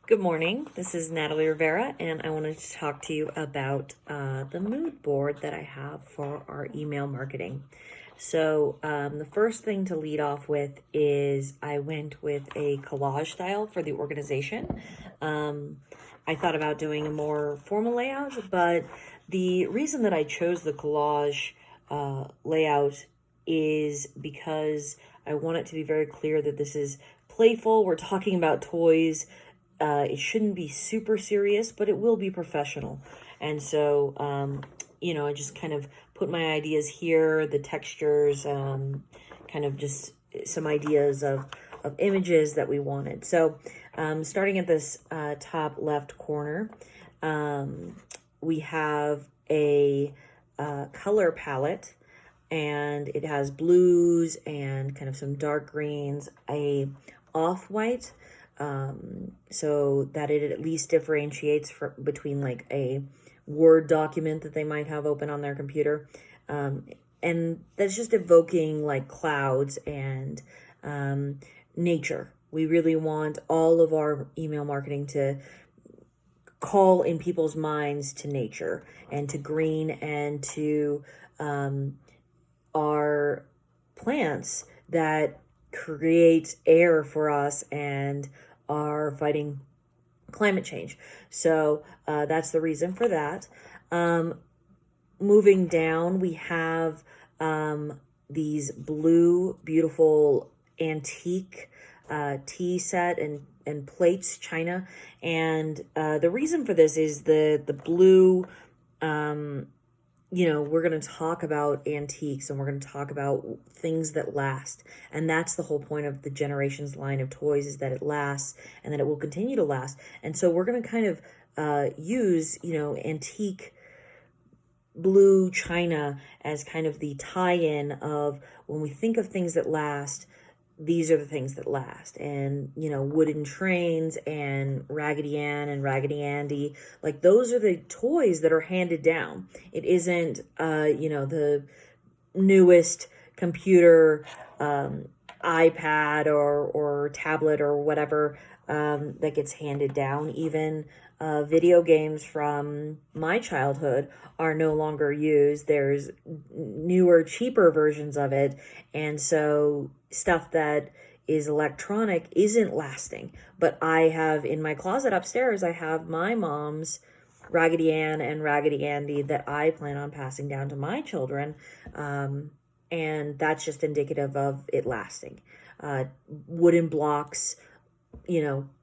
Good morning. This is Natalie Rivera, and I wanted to talk to you about the mood board that I have for our email marketing. So the first thing to lead off with is I went with a collage style for the organization. I thought about doing a more formal layout, but the reason that I chose the collage layout is because I want it to be very clear that this is playful. We're talking about toys. It shouldn't be super serious, but it will be professional. And so, I just kind of put my ideas here, the textures, kind of just some ideas of images that we wanted. So, starting at this top left corner, we have a color palette, and it has blues and kind of some dark greens, a off-white, so that it at least differentiates between like a Word document that they might have open on their computer. And that's just evoking like clouds and nature. We really want all of our email marketing to call in people's minds to nature and to green and to our plants that create air for us and are fighting climate change. So that's the reason for that. Moving down, we have these blue, beautiful antique tea set and plates, china. And the reason for this is the blue, we're going to talk about antiques and we're going to talk about things that last. And that's the whole point of the Generations line of toys, is that it lasts and that it will continue to last. And so we're going to kind of use, antique blue china as kind of the tie-in of when we think of things that last, these are the things that last. And, wooden trains and Raggedy Ann and Raggedy Andy, like those are the toys that are handed down. It isn't, the newest computer, iPad or tablet or whatever that gets handed down. Even video games from my childhood are no longer used. There's newer, cheaper versions of it. And so stuff that is electronic isn't lasting. But I have in my closet upstairs, I have my mom's Raggedy Ann and Raggedy Andy that I plan on passing down to my children. And that's just indicative of it lasting. Wooden blocks,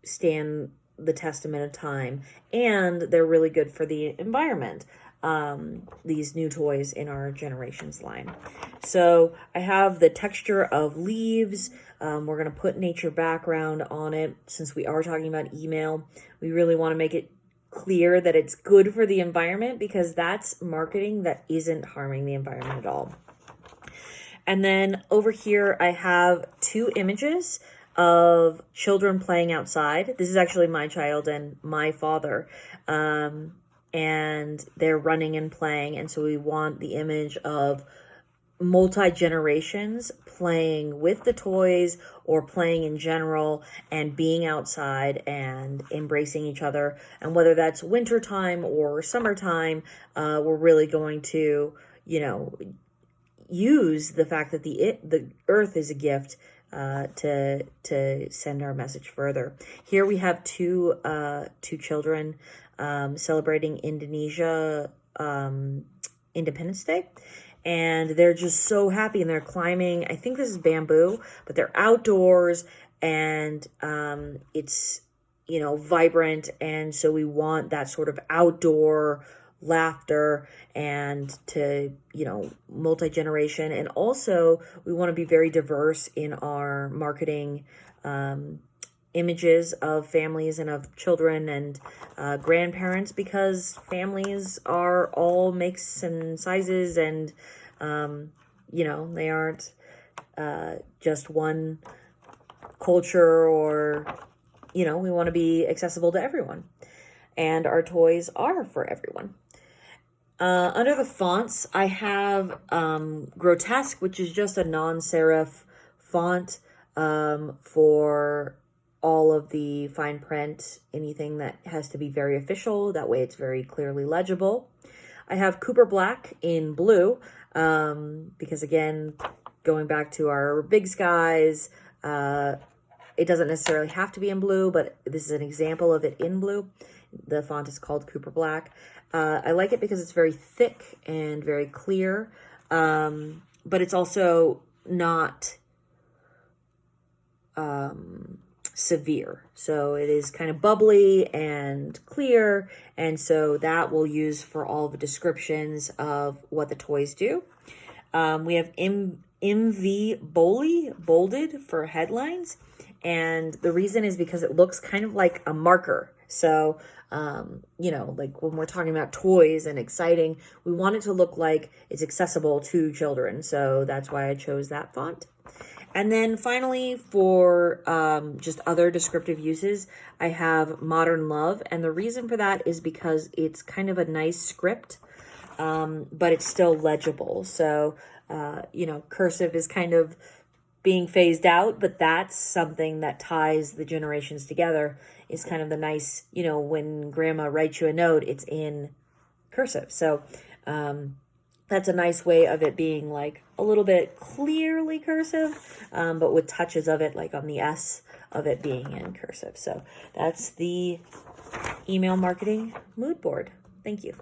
stand the testament of time, and they're really good for the environment. These new toys in our Generations line. So I have the texture of leaves. We're going to put nature background on it. Since we are talking about email, we really want to make it clear that it's good for the environment, because that's marketing that isn't harming the environment at all. And then over here, I have two images of children playing outside. This is actually my child and my father. And they're running and playing. And so we want the image of multi-generations playing with the toys or playing in general and being outside and embracing each other. And whether that's wintertime or summertime, we're really going to, use the fact that the earth is a gift to send our message further. Here we have two children celebrating Indonesia Independence Day, and they're just so happy, and they're climbing. I think this is bamboo, but they're outdoors, and it's vibrant, and so we want that sort of outdoor laughter and to multi-generation. And also we want to be very diverse in our marketing images of families and of children and grandparents, because families are all makes and sizes, and they aren't just one culture, or we want to be accessible to everyone, and our toys are for everyone. Under the fonts, I have Grotesque, which is just a non-serif font for all of the fine print, anything that has to be very official. That way it's very clearly legible. I have Cooper Black in blue, because again, going back to our big skies, it doesn't necessarily have to be in blue, but this is an example of it in blue. The font is called Cooper Black. I like it because it's very thick and very clear, but it's also not severe. So it is kind of bubbly and clear, and so that we'll use for all the descriptions of what the toys do. We have MV bolded for headlines, and the reason is because it looks kind of like a marker. So you know, like when we're talking about toys and exciting, we want it to look like it's accessible to children. So that's why I chose that font. And then finally, for just other descriptive uses, I have Modern Love. And the reason for that is because it's kind of a nice script, but it's still legible. So, you know, cursive is kind of being phased out, but that's something that ties the generations together, is kind of the nice, you know, when grandma writes you a note, it's in cursive. So that's a nice way of it being like a little bit clearly cursive, but with touches of it, like on the S of it being in cursive. So that's the email marketing mood board. Thank you.